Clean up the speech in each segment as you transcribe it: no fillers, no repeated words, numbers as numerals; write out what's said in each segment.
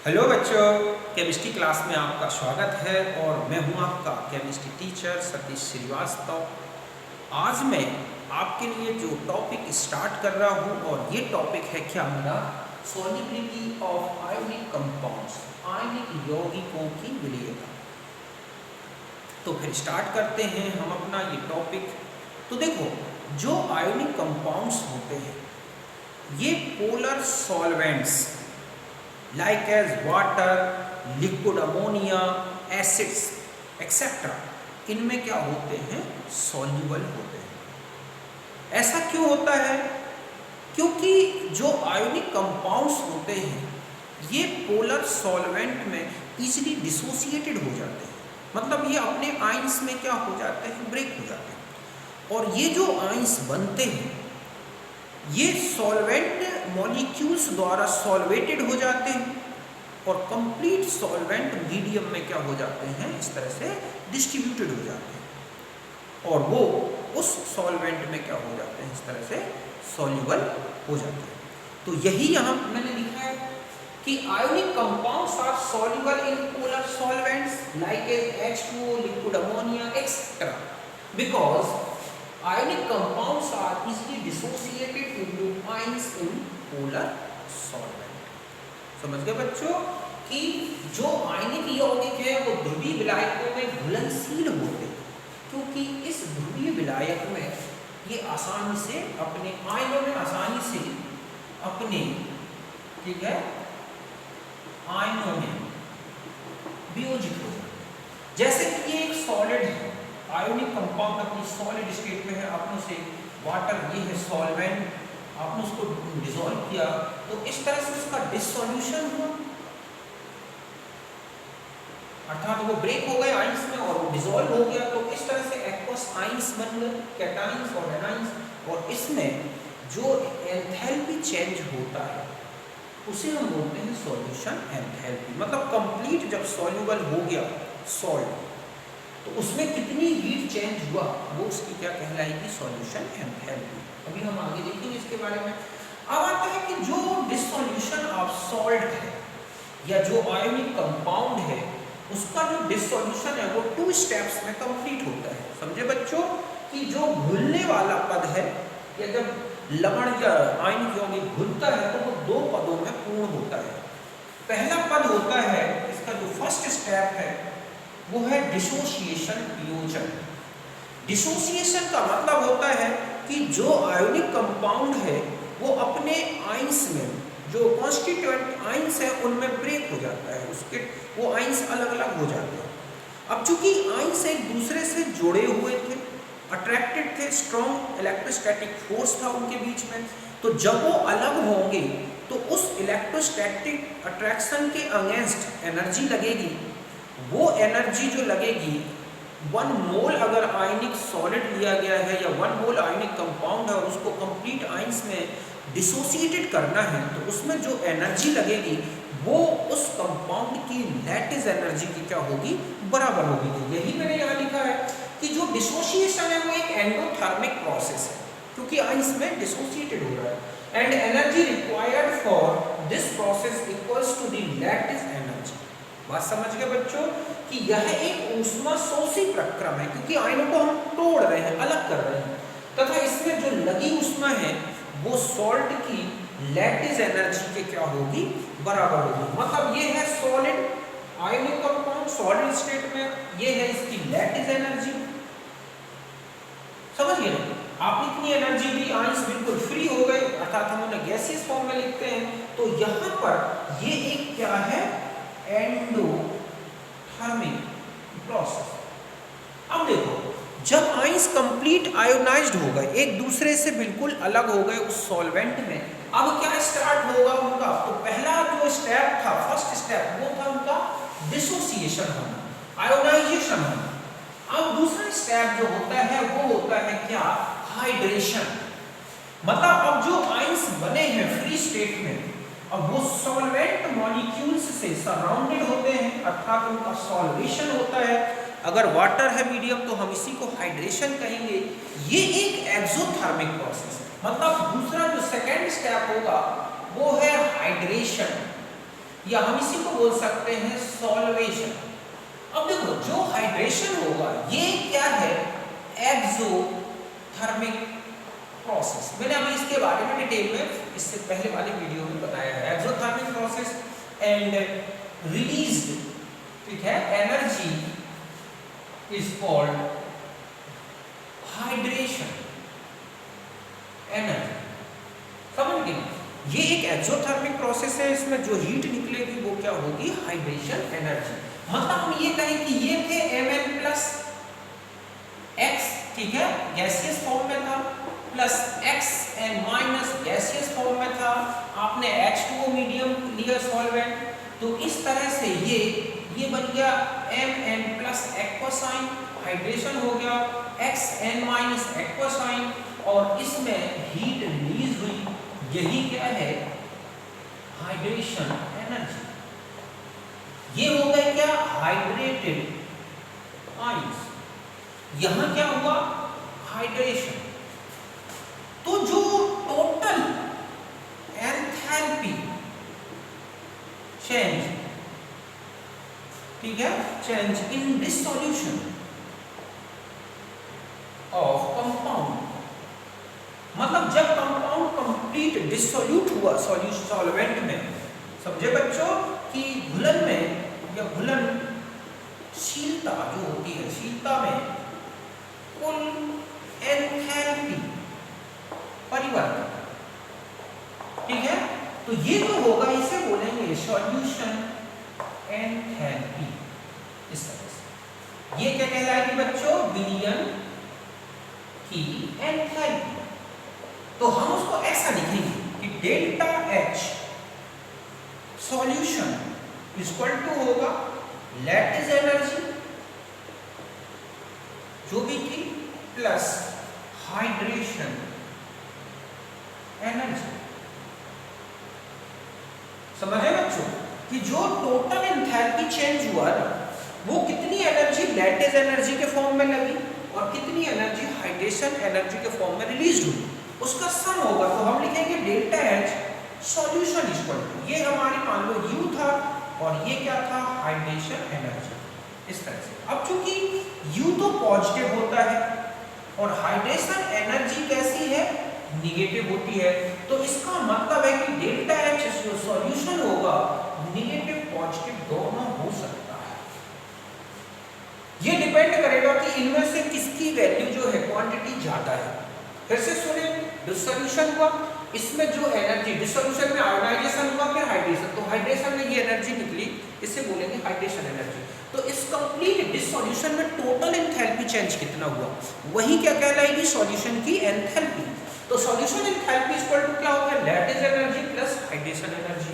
Hello बच्चों, chemistry class में आपका स्वागत है और मैं हूं आपका केमिस्ट्री टीचर सतीश श्रीवास्तव। आज मैं आपके लिए जो टॉपिक स्टार्ट कर रहा हूं और ये टॉपिक है क्या मेरा सॉल्युबिलिटी ऑफ आयोनिक कंपाउंड्स, आयनिक यौगिकों की विलयता। तो फिर स्टार्ट करते हैं हम अपना ये टॉपिक। तो देखो, जो आयोनिक कंपाउंड्स होते हैं ये polar solvents like as water, liquid ammonia, acids, etc. इनमें क्या होते हैं? सॉल्युबल होते हैं। ऐसा क्यों होता है? क्योंकि जो आयोनिक कंपाउंड्स होते हैं ये पोलर सॉल्वेंट में इजीली डिसोसिएटेड हो जाते हैं, मतलब ये अपने आयंस में क्या हो जाते हैं? ब्रेक हो जाते हैं। और ये जो आयंस बनते हैं ये सॉल्वेंट मॉलिक्यूल्स द्वारा सॉल्वेटेड हो जाते हैं और कंप्लीट सॉल्वेंट मीडियम में क्या हो जाते हैं? इस तरह से डिस्ट्रीब्यूटेड हो जाते हैं और वो उस सॉल्वेंट में क्या हो जाते हैं? इस तरह से सॉल्युबल हो जाते हैं। तो यही यहाँ मैंने लिखा है कि ionic compounds are soluble in polar solvents like as H2O, liquid ammonia etcetera because ionic compounds are easily dissociated into ions in polar solvent। समझ गए बच्चों कि जो आयनिक यौगिक है वो ध्रुवीय विलायकों में घुलनशील होते हैं, क्योंकि इस ध्रुवीय विलायक में ये आसानी से अपने आयनों में आसानी से अपने ठीक है आयनों में वियोजित हो जाते हैं। जैसे कि ये एक सॉलिड है, आयोनिक कंपाउंड अपनी सॉलिड स्टेट में है, आपने उसे वाटर, ये है सॉल्वेंट, आपने उसको डिसॉल्व किया तो इस तरह से उसका डिसॉल्यूशन हुआ, अर्थात वो ब्रेक हो गए आयंस में और वो डिसॉल्व हो गया। तो इस तरह से एक्वस आयंस बन गए, कैटायंस और एनायंस। और इसमें जो एंथैल्पी चेंज होता है उसे हम बोलते हैं सॉल्यूशन एंथैल्पी। मतलब कंप्लीट जब सॉल्युबल हो गया सॉल्ट तो उसमें कितनी हीट चेंज हुआ वो उसकी क्या कहलाएगी? Solution enthalpy. अभी हम आगे देखेंगे इसके बारे में। अब आता है कि जो डिसॉल्यूशन ऑफ सॉल्ट है या जो आयोनिक कंपाउंड है उसका जो डिसॉल्यूशन है वो 2 स्टेप्स में कंप्लीट होता है। समझे बच्चों कि जो घुलने वाला पद है या जब लवण या आयनिक यौगिक घुलता है तो वो 2 पदों में पूर्ण होता है। पहला पद होता है, इसका जो फर्स्ट स्टेप है वो है डिसोसिएशन वियोजन। डिसोसिएशन का मतलब होता है कि जो आयोनिक कंपाउंड है वो अपने आयंस में जो कॉन्स्टिट्यूएंट आयंस है उनमें ब्रेक हो जाता है, उसके वो आयंस अलग अलग हो जाते हैं। अब चूंकि आयंस एक दूसरे से जुड़े हुए थे, अट्रैक्टेड थे, स्ट्रॉन्ग इलेक्ट्रोस्टैटिक फोर्स था उनके बीच में, तो जब वो अलग होंगे तो उस इलेक्ट्रोस्टैटिक अट्रैक्शन के अगेंस्ट एनर्जी लगेगी। वो एनर्जी जो लगेगी 1 मोल अगर आयनिक सॉलिड लिया गया है या 1 मोल आयनिक कंपाउंड है और उसको कंप्लीट आयंस में डिसोसिएटेड करना है तो उसमें जो एनर्जी लगेगी वो उस कंपाउंड की लैटिस एनर्जी की क्या होगी? बराबर होगी। तो यही मैंने यहाँ लिखा है कि जो डिसोसिएशन है वो एक एंडोथर्मिक प्रोसेस है, क्योंकि आयंस में डिसोसिएटेड हो रहा है and energy required for this process equals to the lattice energy. बात समझ गए बच्चों कि यह एक ऊष्मा शोषी प्रक्रम है, क्योंकि आयनों को हम तोड़ रहे हैं, अलग कर रहे हैं, तथा इसमें जो लगी ऊष्मा है वो सॉल्ट की लैटिस एनर्जी के क्या होगी? बराबर होगी। मतलब ये है solid ionic compound solid state में, ये है इसकी लैटिस एनर्जी। समझ गए? आप इतनी एनर्जी दी, आयंस बिल्कुल फ्री हो गए, अर्थात हम उन्हें गैसियस फॉर्म में लिखते हैं। तो यहाँ पर ये एक क्या है? Endothermic process. अब देखो, जब आयंस कंप्लीट आयोनाइज्ड हो गए, एक दूसरे से बिल्कुल अलग हो गए उस सॉल्वेंट में, अब क्या स्टार्ट होगा उनका? तो पहला जो स्टेप था, फर्स्ट स्टेप, वो था उनका डिसोसिएशन होना, आयोनाइजेशन होना। अब दूसरा स्टेप जो होता है वो होता है क्या? हाइड्रेशन। मतलब अब जो आयंस बने हैं फ्री स्टेट में, अब वो सॉल्वेंट मॉलिक्यूल्स से सराउंडेड होते हैं, अर्थात उनका सॉल्वेशन होता है। अगर वाटर है मीडियम तो हम इसी को हाइड्रेशन कहेंगे। ये एक एक्सोथर्मिक प्रोसेस है। मतलब दूसरा जो सेकेंड स्टेप होगा वो है हाइड्रेशन। या हम इसी को बोल सकते हैं सॉल्वेशन। अब देखो जो हाइड्रेशन होगा ये क्या है, एक्सोथर्मिक प्रोसेस। मैंने अभी इसके बारे में डिटेल में इससे पहले वाले वीडियो में बताया है। एक्सोथर्मिक प्रोसेस एंड रिलीज्ड, ठीक है, energy is called hydration energy. समझ गए? ये एक एक्सोथर्मिक प्रोसेस है, इसमें जो हीट निकलेगी वो क्या होगी, हाइड्रेशन एनर्जी। मतलब हम ये कहें कि ये थे Mn प्लस एक्स, ठीक है, गैसियस फॉर्म में था, plus Xn minus gaseous form में था, आपने H2O मीडियम लिया सॉल्वेंट, तो इस तरह से ये बन गया Mn प्लस एक्वासाइन, हाइड्रेशन हो गया, Xn माइनस एक्वासाइन, और इसमें हीट रिलीज हुई, यही क्या है, हाइड्रेशन एनर्जी। ये हो गए क्या, हाइड्रेटेड आइंस। यहां क्या हुआ, हाइड्रेशन। तो जो टोटल एंथैल्पी चेंज, ठीक है, change in this solution of compound, मतलब जब कंपाउंड कंप्लीट डिसोल्यूट हुआ सॉल्वेंट में, समझे बच्चों, कि घुलन में या घुलनशीलता जो होती है, शीलता में कुल एंथैल्पी परिवर्तन, ठीक है, तो ये जो होगा इसे बोलेंगे सॉल्यूशन एंथैल्पी। इस तरह से ये क्या कहलाएगी बच्चों, विलयन की एंथैल्पी। तो हम उसको ऐसा लिखेंगे कि delta H solution equal to होगा लैटिस एनर्जी जो भी थी प्लस हाइड्रेशन एनर्जी। समझे बच्चों कि जो टोटल एंथैल्पी चेंज हुआ ना, वो कितनी एनर्जी लैटिस एनर्जी के फॉर्म में लगी और कितनी एनर्जी हाइड्रेशन एनर्जी के फॉर्म में रिलीज हुई, उसका सम होगा। तो हम लिखेंगे delta H solution equal to, ये हमारी मान लो U था और ये क्या था, हाइड्रेशन एनर्जी। इस तरह से अब चूंकि U तो पॉजिटिव होता है और हाइड्रेशन एनर्जी कैसी है, निगेटिव होती है, तो इसका मतलब है कि डेल्टा H जो सॉल्यूशन होगा निगेटिव पॉजिटिव दोनों हो सकता है। ये डिपेंड करेगा कि इनमें से किसकी वैल्यू जो है क्वांटिटी ज्यादा है। फिर से सुने, डिसोल्यूशन हुआ, इसमें जो एनर्जी, डिसोल्यूशन में आयोनाइजेशन हुआ, फिर हाइड्रेशन, तो हाइड्रेशन में ये एनर्जी निकली, इसे बोलेंगे हाइड्रेशन एनर्जी। तो इस कंप्लीट डिसोल्यूशन में टोटल एंथैल्पी चेंज कितना हुआ, वही क्या कहलाएगी, सॉल्यूशन की एंथैल्पी। तो सॉल्यूशन एंथैल्पी इक्वल टू क्या हो गया, lattice energy plus hydration energy.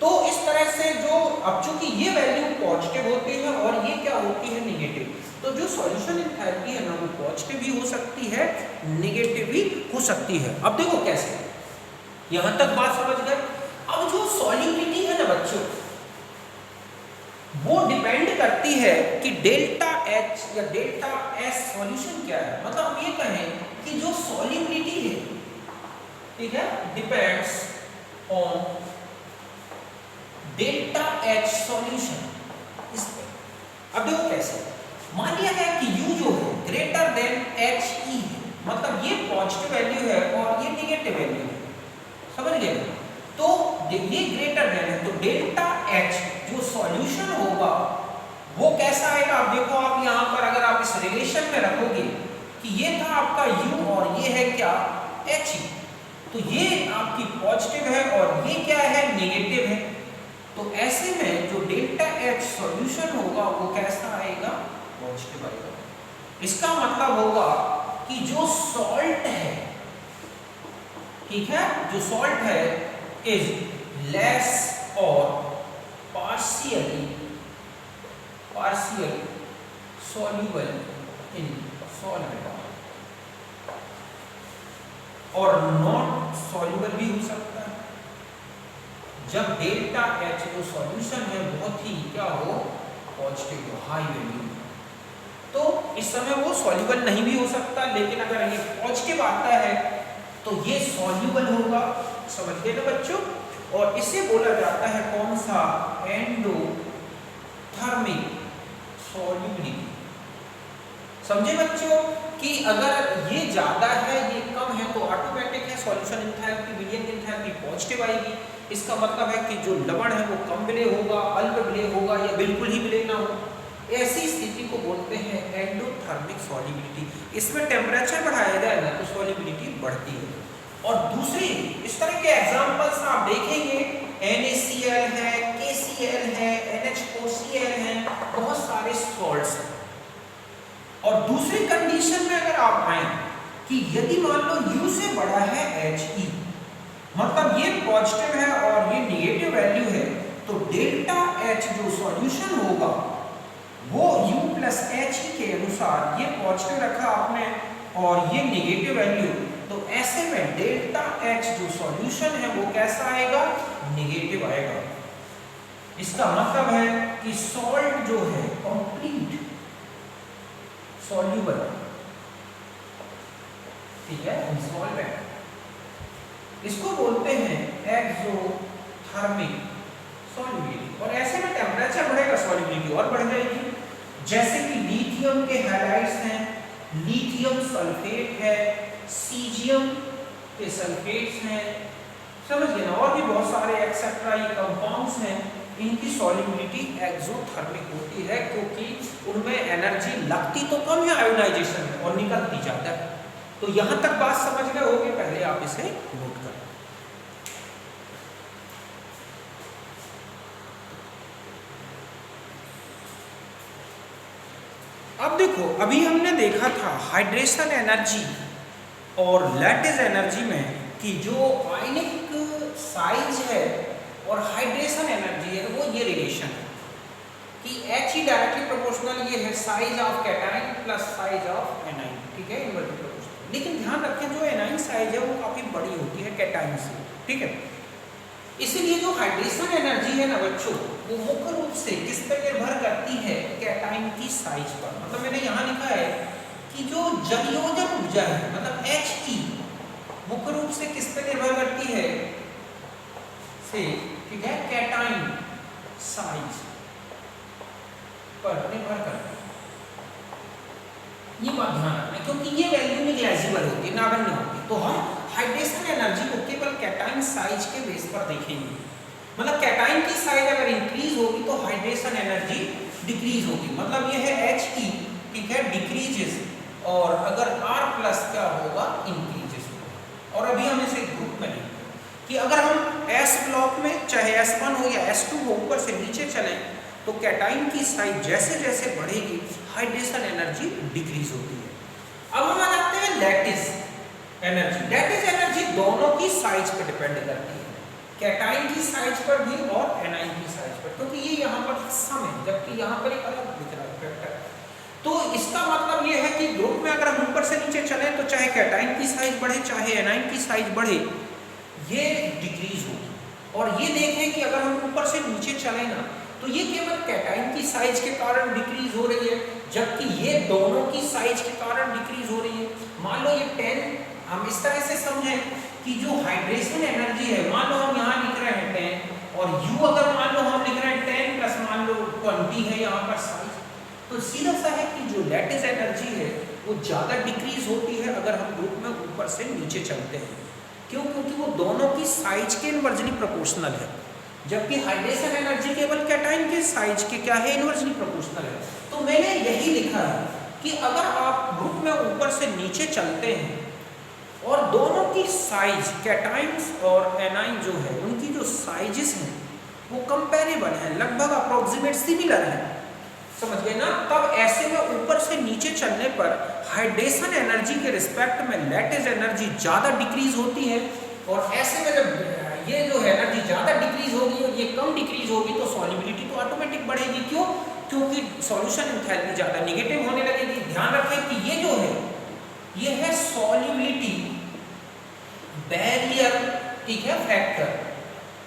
तो इस तरह से जो, अब चूंकि ये वैल्यू पॉजिटिव होती है और ये क्या होती है, निगेटिव, तो जो सॉल्यूशन एंथैल्पी है ना वो पॉजिटिव भी हो सकती है, नेगेटिव भी हो सकती है। अब देखो कैसे, यहां तक बात समझ गए। अब जो सॉल्युबिलिटी है ना बच्चों, वो डिपेंड करती है कि डेल्टा H या डेल्टा S सॉल्यूशन क्या है। मतलब हम ये कहें कि जो सॉल्युबिलिटी है, ठीक है, depends on delta H solution. इस पे अब देखो कैसे, मान लिया गया कि U जो है ग्रेटर देन HE है, मतलब ये पॉजिटिव वैल्यू है और ये निगेटिव वैल्यू है, समझ गए। तो ये ग्रेटर देन है, तो डेल्टा H जो सॉल्यूशन होगा वो कैसा आएगा। अब देखो आप यहाँ पर अगर आप इस रिलेशन में रखोगे कि ये था आपका U और ये है क्या, HE, तो ये आपकी पॉजिटिव है और ये क्या है, नेगेटिव है। तो ऐसे में जो डेल्टा H सॉल्यूशन होगा वो कैसा आएगा, पॉजिटिव आएगा। इसका मतलब होगा कि जो सॉल्ट है, ठीक है, जो सॉल्ट है इज लेस और पार्शियल सॉल्युबल इन सॉल्वेंट और नॉट सॉल्युबल भी हो सकता है। जब डेल्टा H जो सॉल्यूशन है बहुत ही क्या हो, पॉजिटिव हो, हाई वैल्यू, तो इस समय वो सॉल्युबल नहीं भी हो सकता, लेकिन अगर ये पॉजिटिव आता है तो ये सॉल्युबल होगा। समझ गए ना बच्चों। और इसे बोला जाता है कौन सा, एंडोथर्मिक सॉल्युबिलिटी। समझे बच्चों कि अगर ये ज्यादा है ये कम है तो ऑटोमेटिक है सॉल्यूशन एंथैल्पी विलियन एंथैल्पी पॉजिटिव आएगी। इसका मतलब है कि जो लवण है वो कम विलेय होगा, अल्प विलेय होगा या बिल्कुल ही विलेय ना हो। ऐसी स्थिति को बोलते हैं एंडोथर्मिक सॉल्युबिलिटी। इसमें टेम्परेचर बढ़ाया जाए ना तो सॉल्युबिलिटी बढ़ती है। और दूसरी इस तरह के एग्जांपल्स आप देखेंगे, NaCl है, KCl है, NH4Cl है, बहुत सारे सॉल्ट्स हैं। और दूसरी कंडीशन में अगर आप आए कि यदि मान लो U से बड़ा है He, मतलब ये पॉजिटिव है और ये नेगेटिव वैल्यू है, तो डेल्टा H जो सॉल्यूशन होगा वो U प्लस He के अनुसार, ये पॉजिटिव रखा आपने और ये नेगेटिव वैल्यू, तो ऐसे में डेल्टा H जो सॉल्यूशन है वो कैसा आएगा, नेगेटिव आएगा। इसका मतलब है कि सॉल्ट जो है कंप्लीट सॉल्यूबल, ठीक है, इनसॉल्वेंट, इसको बोलते हैं एक्सोथर्मिक सॉल्युबिलिटी। और ऐसे में टेम्परेचर बढ़ेगा सॉल्युबिलिटी और बढ़ जाएगी। जैसे कि लिथियम के हैलाइड्स हैं, लिथियम सल्फेट है, सीजियम के सल्फेट्स हैं, समझ गए ना, और भी बहुत सारे एक्सेट्रा ये कंपाउंड्स हैं, इनकी सॉल्युबिलिटी एक्सोथर्मिक होती है क्योंकि उनमें एनर्जी लगती तो कम है आयोनाइजेशन में और निकलती ज्यादा है। तो यहां तक बात समझ गए होगे, पहले आप इसे नोट करें। अब देखो, अभी हमने देखा था हाइड्रेशन एनर्जी और लैटिस एनर्जी में कि जो आयनिक साइज है और हाइड्रेशन एनर्जी है वो ये रिलेशन है कि He डायरेक्टली प्रोपोर्शनल ये है size of cation plus size of anion, ठीक है, इनवर्टली प्रोपोर्शनल। लेकिन ध्यान रखें जो एनाइन साइज है वो काफी बड़ी होती है कैटायन से, ठीक है। इसीलिए जो हाइड्रेशन एनर्जी है ना बच्चों, वो मुख्य रूप से किस पर निर्भर करती है, कैटायन की साइज पर। मतलब मैंने यहाँ लिखा है कि जो जलयोजन ऊर्जा है मतलब He मुख्य रूप से किस पर निर्भर करती है, से, ठीक है, कैटायन साइज पर निर्भर करती है। ये बात ध्यान रखना क्योंकि ये वैल्यू निग्लेजिबल होती है, नगण्य होती है। तो हम हाइड्रेशन एनर्जी को केवल कैटायन साइज के बेस पर देखेंगे। मतलब कैटायन की साइज अगर इंक्रीज होगी तो हाइड्रेशन एनर्जी डिक्रीज होगी। मतलब ये है He, ठीक है, डिक्रीजेस, और अगर R प्लस क्या होगा, इंक्रीजेस होगा। और अभी हम इसे ग्रुप में लिखते हैं कि अगर हम S ब्लॉक में चाहे S1 हो या S2 हो ऊपर से नीचे चलें तो कैटायन की साइज जैसे जैसे बढ़ेगी हाइड्रेशन एनर्जी डिक्रीज होती है। अब हम आ जाते हैं लैटिस एनर्जी। लैटिस एनर्जी दोनों की साइज पर डिपेंड करती है, कैटायन की साइज पर भी और एनाइन की साइज पर, क्योंकि ये यहाँ पर सम है जबकि यहाँ पर एक अलग दिख रहा है फैक्टर। तो इसका मतलब ये है कि ग्रुप में अगर हम ऊपर से नीचे चलें तो चाहे कैटायन की साइज बढ़े चाहे एनाइन की साइज बढ़े, ये डिक्रीज होगी। और ये देखें कि अगर हम ऊपर से नीचे चलें ना तो ये केवल कैटायन की साइज के कारण डिक्रीज हो रही है, जबकि ये दोनों की साइज के कारण डिक्रीज हो रही है। मान लो ये 10, हम इस तरह से समझें कि जो हाइड्रेशन एनर्जी है, मान लो हम यहाँ लिख रहे हैं 10 और U अगर मान लो हम लिख रहे हैं 10 प्लस मान लो 20 है यहाँ पर साइज, तो सीधा सा है कि जो लैटिस एनर्जी है वो ज़्यादा डिक्रीज होती है अगर हम ग्रुप में ऊपर से नीचे चलते हैं। क्यों? क्योंकि वो दोनों की साइज के इनवर्सली प्रोपोर्शनल है, जबकि हाइड्रेशन एनर्जी केवल कैटायन के साइज के क्या है, इनवर्सली प्रोपोर्शनल है। तो मैंने यही लिखा है कि अगर आप ग्रुप में ऊपर से नीचे चलते हैं और दोनों की साइज कैटायंस और एनाइन जो है उनकी जो साइजेस हैं वो कंपेरेबल हैं, लगभग अप्रोक्सीमेट सिमिलर हैं, समझ गए ना। तब ऐसे में ऊपर से नीचे चलने पर हाइड्रेशन एनर्जी के रिस्पेक्ट में लैटिस एनर्जी ज़्यादा डिक्रीज होती है, और ऐसे में जब ये जो है एनर्जी ज़्यादा डिक्रीज होगी और ये कम डिक्रीज होगी तो सॉल्युबिलिटी तो ऑटोमेटिक बढ़ेगी। क्यों? क्योंकि सॉल्यूशन एंथैल्पी ज़्यादा नेगेटिव होने लगेगी। ध्यान रखें कि ये जो है ये है सॉल्युबिलिटी बैरियर, ठीक है, फैक्टर,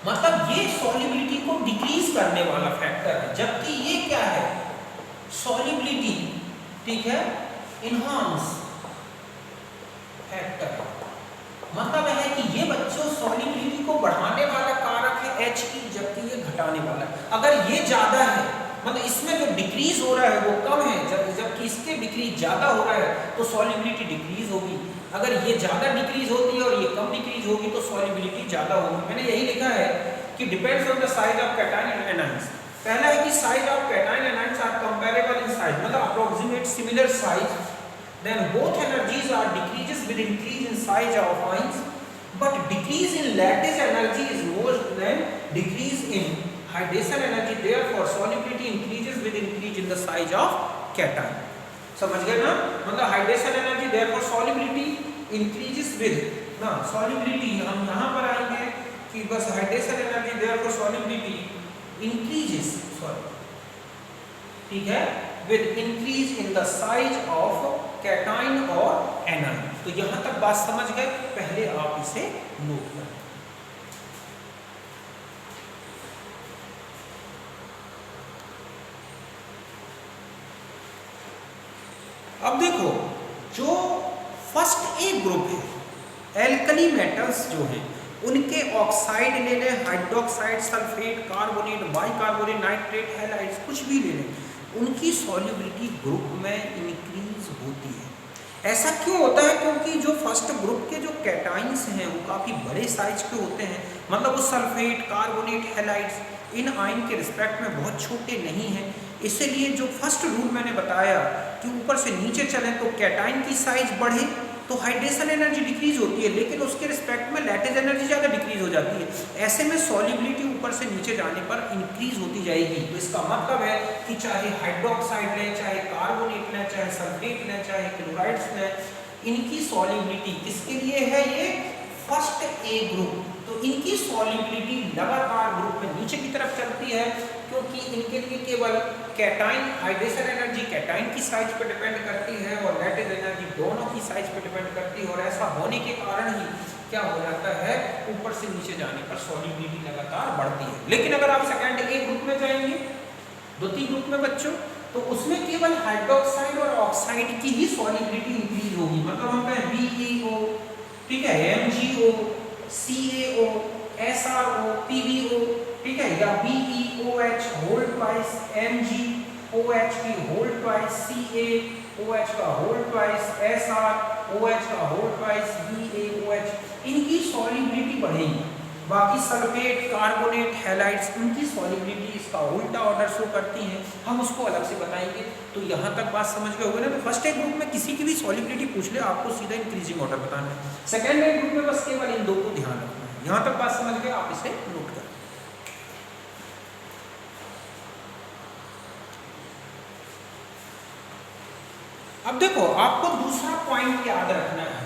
मतलब ये सॉल्युबिलिटी को डिक्रीज करने वाला फैक्टर है, जबकि ये क्या है, सॉल्युबिलिटी, ठीक है, इनहांस फैक्टर। मतलब है कि ये बच्चों सॉल्युबिलिटी को बढ़ाने वाला कारक He, जबकि ये घटाने वाला है। अगर ये ज्यादा है, मतलब इसमें जो डिक्रीज हो रहा है वो कम है, जबकि इसके डिक्रीज ज्यादा हो रहा है, तो सॉल्युबिलिटी डिक्रीज होगी। अगर ये ज्यादा डिक्रीज होती है और ये कम डिक्रीज होगी तो सॉल्युबिलिटी ज्यादा होगी। मैंने यही लिखा है कि depends on the size of cation and anions. पहला है कि size of cation and anions are comparable in size, मतलब approximate similar size, then both energies are decreases with increase in size of ions, but decrease in lattice energy is more than decrease in hydration energy, therefore solubility increases with increase in the size of cation। समझ गए ना, मतलब hydration energy therefore solubility increases with ना, solubility हम यहाँ पर आएंगे कि बस hydration energy therefore solubility increases, ठीक है, with increase in the size of cation और एनायन। तो यहां तक बात समझ गए, पहले आप इसे नोट करें। अब देखो, जो फर्स्ट ए ग्रुप है, एल्कली मेटल्स जो हैं उनके ऑक्साइड ले लें, hydroxide, sulphate, carbonate, bicarbonate, nitrate, halides, कुछ भी ले लें, उनकी सॉल्युबिलिटी ग्रुप में इंक्रीज होती है। ऐसा क्यों होता है? क्योंकि जो फर्स्ट ग्रुप के जो कैटाइंस हैं वो काफ़ी बड़े साइज के होते हैं, मतलब वो sulphate, carbonate, halides in ion के रिस्पेक्ट में बहुत छोटे नहीं हैं। इसलिए जो फर्स्ट रूल मैंने बताया कि ऊपर से नीचे चलें तो कैटाइन की साइज बढ़े तो हाइड्रेशन एनर्जी डिक्रीज होती है, लेकिन उसके रिस्पेक्ट में लैटिस एनर्जी ज़्यादा डिक्रीज हो जाती है। ऐसे में सॉल्युबिलिटी ऊपर से नीचे जाने पर इंक्रीज होती जाएगी। तो इसका मतलब है कि चाहे हाइड्रोक्साइड लें, चाहे कार्बोनेट लें, चाहे सल्फेट लें, चाहे क्लोराइड्स लें, इनकी सॉल्युबिलिटी किसके लिए है? ये फर्स्ट ए ग्रुप। तो इनकी सॉल्युबिलिटी लगातार ग्रुप में नीचे की तरफ चलती है, क्योंकि इनके लिए केवल कैटाइन, हाइड्रेशन एनर्जी कैटाइन की साइज पर डिपेंड करती है और लैटिस एनर्जी दोनों की साइज पर डिपेंड करती है। और ऐसा होने के कारण ही क्या हो जाता है, ऊपर से नीचे जाने पर सॉल्युबिलिटी लगातार बढ़ती है। लेकिन अगर आप सेकंड ए ग्रुप में जाएंगे, द्वितीय ग्रुप में बच्चों, तो उसमें केवल हाइड्रोक्साइड और ऑक्साइड की ही सॉल्युबिलिटी इंक्रीज होगी। मतलब हम कहें BeO, ठीक है, MgO, CaO, SrO, PbO, ठीक है, या BeOH होल ट्वाइस, MgOH की होल ट्वाइस, CaOH का होल ट्वाइस, SrOH का होल ट्वाइस, BaOH, इनकी सॉल्युबिलिटी बढ़ेगी। बाकी सल्फेट, कार्बोनेट, हैलाइड्स, उनकी सॉल्युबिलिटी इसका उल्टा ऑर्डर शो करती हैं, हम उसको अलग से बताएंगे। तो यहाँ तक बात समझ गए होंगे ना। तो फर्स्ट ए ग्रुप में किसी की भी सॉल्युबिलिटी पूछ ले, आपको सीधा इंक्रीजिंग ऑर्डर बताना है। सेकेंड ए ग्रुप में बस केवल इन दो को ध्यान रखना है। यहाँ तक बात समझ गए, आप इसे नोट करें। अब देखो, आपको दूसरा पॉइंट याद रखना है,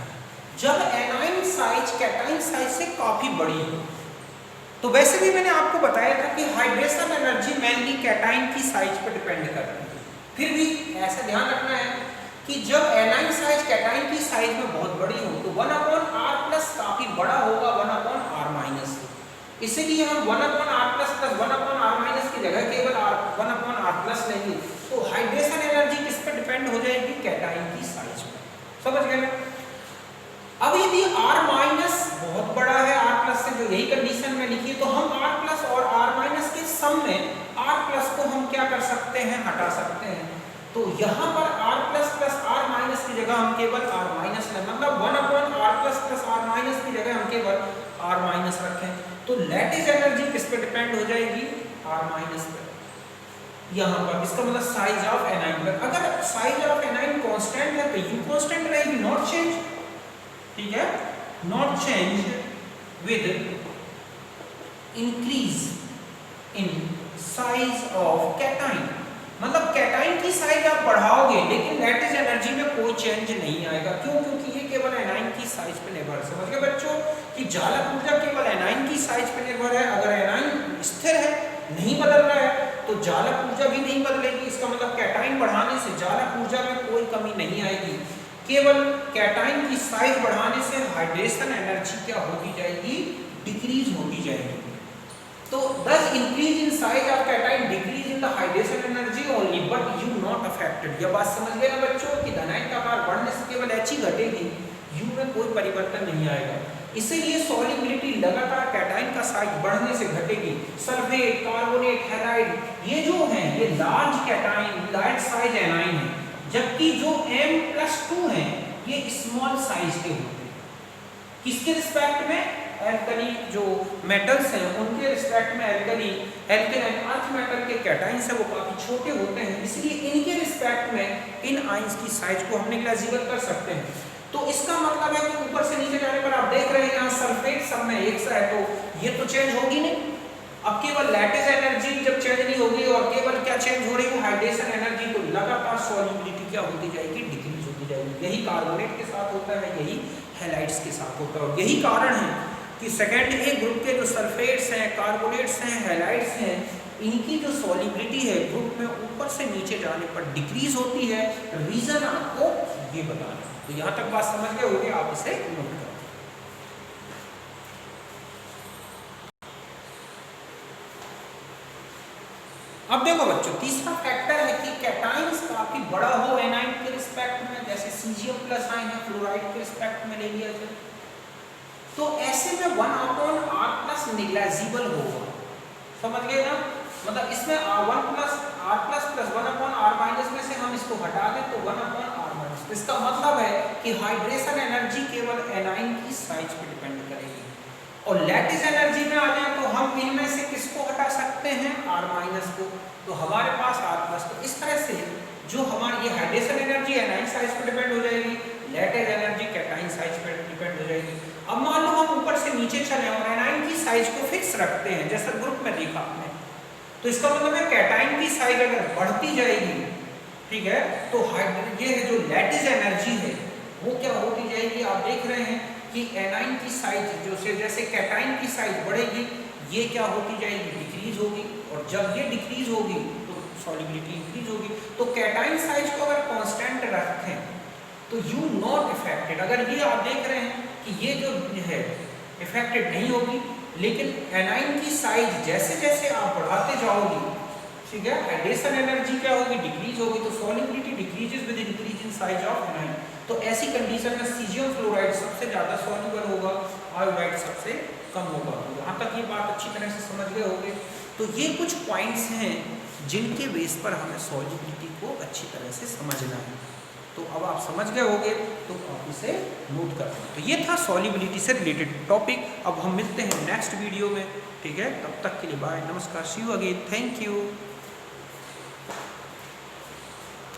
जब एनाइन साइज कैटाइन साइज से काफी बड़ी हो, तो वैसे भी मैंने आपको बताया था कि हाइड्रेशन एनर्जी मेनली कैटाइन की साइज पर डिपेंड करती है। फिर भी ऐसा ध्यान रखना है कि जब एनाइन साइज कैटाइन की साइज में बहुत बड़ी हो तो 1/r+ काफी बड़ा होगा 1/r-। इसीलिए हम 1/r+ + 1/r- की जगह केवल 1/r+ लेंगे। तो हाइड्रेशन एनर्जी किस पर डिपेंड हो जाएगी? कैटाइन की साइज पर। समझ गए ना? अब यदि r- बहुत बड़ा है r+ से, जो यही कंडीशन में लिखी है, तो हम r+ और r- के सम में r+ को हम क्या कर सकते हैं? हटा सकते हैं। तो यहाँ पर r+ + r- की जगह हम केवल r- लें, मतलब 1/r+ + r- की जगह हम केवल r- रखें। तो लैटिस एनर्जी किस पे डिपेंड हो जाएगी? r- पर। यहाँ पर इसका मतलब साइज ऑफ एनाइन पर। अगर साइज ऑफ एनाइन कांस्टेंट है तो U कांस्टेंट रहेगी, नॉट चेंज, ठीक है, not change with increase in size of cation. मतलब कैटाइन की साइज आप बढ़ाओगे लेकिन लैटिस एनर्जी में कोई चेंज नहीं आएगा। क्यों? क्योंकि ये केवल एनाइन की साइज पे निर्भर है। समझ गए बच्चों कि जालक ऊर्जा केवल एनाइन की साइज पे निर्भर है। अगर एनाइन स्थिर है, नहीं बदल रहा है, तो जालक ऊर्जा भी नहीं बदलेगी। इसका मतलब कैटाइन बढ़ाने से जालक ऊर्जा में कोई कमी नहीं आएगी, केवल कैटाइन की साइज बढ़ाने से हाइड्रेशन एनर्जी क्या होती जाएगी? डिक्रीज होती जाएगी। तो thus increase in size of cation decrease in the hydration energy only but U not affected। यह बात समझ गए ना बच्चों कि धनायन का आकार बढ़ने से केवल H ही घटेगी, U में कोई परिवर्तन नहीं आएगा। इसीलिए सॉल्युबिलिटी लगातार कैटायन का साइज बढ़ने से घटेगी। सल्फेट, कार्बोनेट, हैलाइड ये जो हैं ये large cation, large size A9 है, जबकि जो M+2 हैं ये स्मॉल साइज के होते हैं। किसके रिस्पेक्ट में? एल्कली जो मेटल्स हैं उनके रिस्पेक्ट में एल्कली एल्केलाइन अर्थ मेटल के कैटाइंस है वो काफी छोटे होते हैं, इसलिए इनके रिस्पेक्ट में इन आयंस की साइज को हम नेग्लिजिबल कर सकते हैं। तो इसका मतलब है कि ऊपर से नीचे जाने पर आप देख रहे हैं यहाँ सल्फेट सब में एक सा है, तो ये तो चेंज होगी नहीं। अब केवल लैटिस एनर्जी जब चेंज नहीं होगी और केवल क्या चेंज हो रही है हाइड्रेशन एनर्जी, तो लगातार सॉल्युबिलिटी क्या होती जाएगी? डिक्रीज होती जाएगी। यही कार्बोनेट के साथ होता है, यही हैलाइड्स के साथ होता है, और यही कारण है कि सेकेंड ए ग्रुप के जो सल्फेट्स हैं, कार्बोनेट्स हैं, हैलाइड्स हैं, इनकी जो सॉल्युबिलिटी है ग्रुप में ऊपर से नीचे जाने पर डिक्रीज होती है। रीजन आपको ये बताना। तो यहाँ तक बात समझ गए होंगे, आप इसे नोट करें। अब देखो बच्चों, तीसरा फैक्टर है कि कैटाइंस काफी बड़ा हो एनाइन के रिस्पेक्ट में, जैसे Cgm+ आयन है फ्लोराइड के रिस्पेक्ट में ले लिया जाए, तो ऐसे में 1/R+ नेग्लिजिबल होगा। समझ गए ना? मतलब इसमें 1+R+ 1/R- में से हम इसको हटा दें तो 1/R-। इसका मतलब है कि हाइड्रेशन एनर्जी केवल एनाइन की साइज पे डिपेंड करेगी, और लैटिस एनर्जी में आ जाए तो हम इनमें से किसको हटा सकते हैं? R- को। तो हमारे पास R+। तो इस तरह से जो हमारी ये हाइड्रेशन एनर्जी एनाइन साइज पे डिपेंड हो जाएगी, लैटिस एनर्जी कैटाइन साइज पे डिपेंड हो जाएगी। अब मान लो हम ऊपर से नीचे चले और एनाइन की साइज को फिक्स रखते हैं, जैसा ग्रुप में देखा आपने, तो इसका मतलब है कैटाइन की साइज अगर बढ़ती जाएगी, ठीक है, तो ये है जो लैटिस एनर्जी है वो क्या होती जाएगी? आप देख रहे हैं कि एनाइन की साइज जो से जैसे कैटाइन की साइज बढ़ेगी, ये क्या होती जाएगी? डिक्रीज होगी, और जब ये डिक्रीज होगी तो सॉल्युबिलिटी इंक्रीज होगी। तो कैटाइन साइज को अगर कांस्टेंट रखें तो यू नॉट इफेक्टेड, अगर ये आप देख रहे हैं कि ये जो है इफेक्टेड नहीं होगी, लेकिन एनाइन की साइज जैसे जैसे आप बढ़ाते जाओगे, ठीक है, हाइड्रेशन एनर्जी क्या होगी? डिक्रीज होगी, तो solubility decreases with increase in size of anion. तो ऐसी कंडीशन में सीजियम फ्लोराइड सबसे ज्यादा सॉल्युबल होगा, आयोडाइड सबसे कम होगा। यहाँ तक ये बात अच्छी तरह से समझ गए होंगे। तो ये कुछ पॉइंट्स हैं जिनके बेस पर हमें सॉल्युबिलिटी को अच्छी तरह से समझना है। तो अब आप समझ गए होंगे, तो आप इसे नोट कर लें। तो ये था सॉल्युबिलिटी से रिलेटेड टॉपिक। अब हम मिलते हैं नेक्स्ट वीडियो में, ठीक है, तब तक के लिए बाय, नमस्कार, सी यू अगेन, थैंक यू।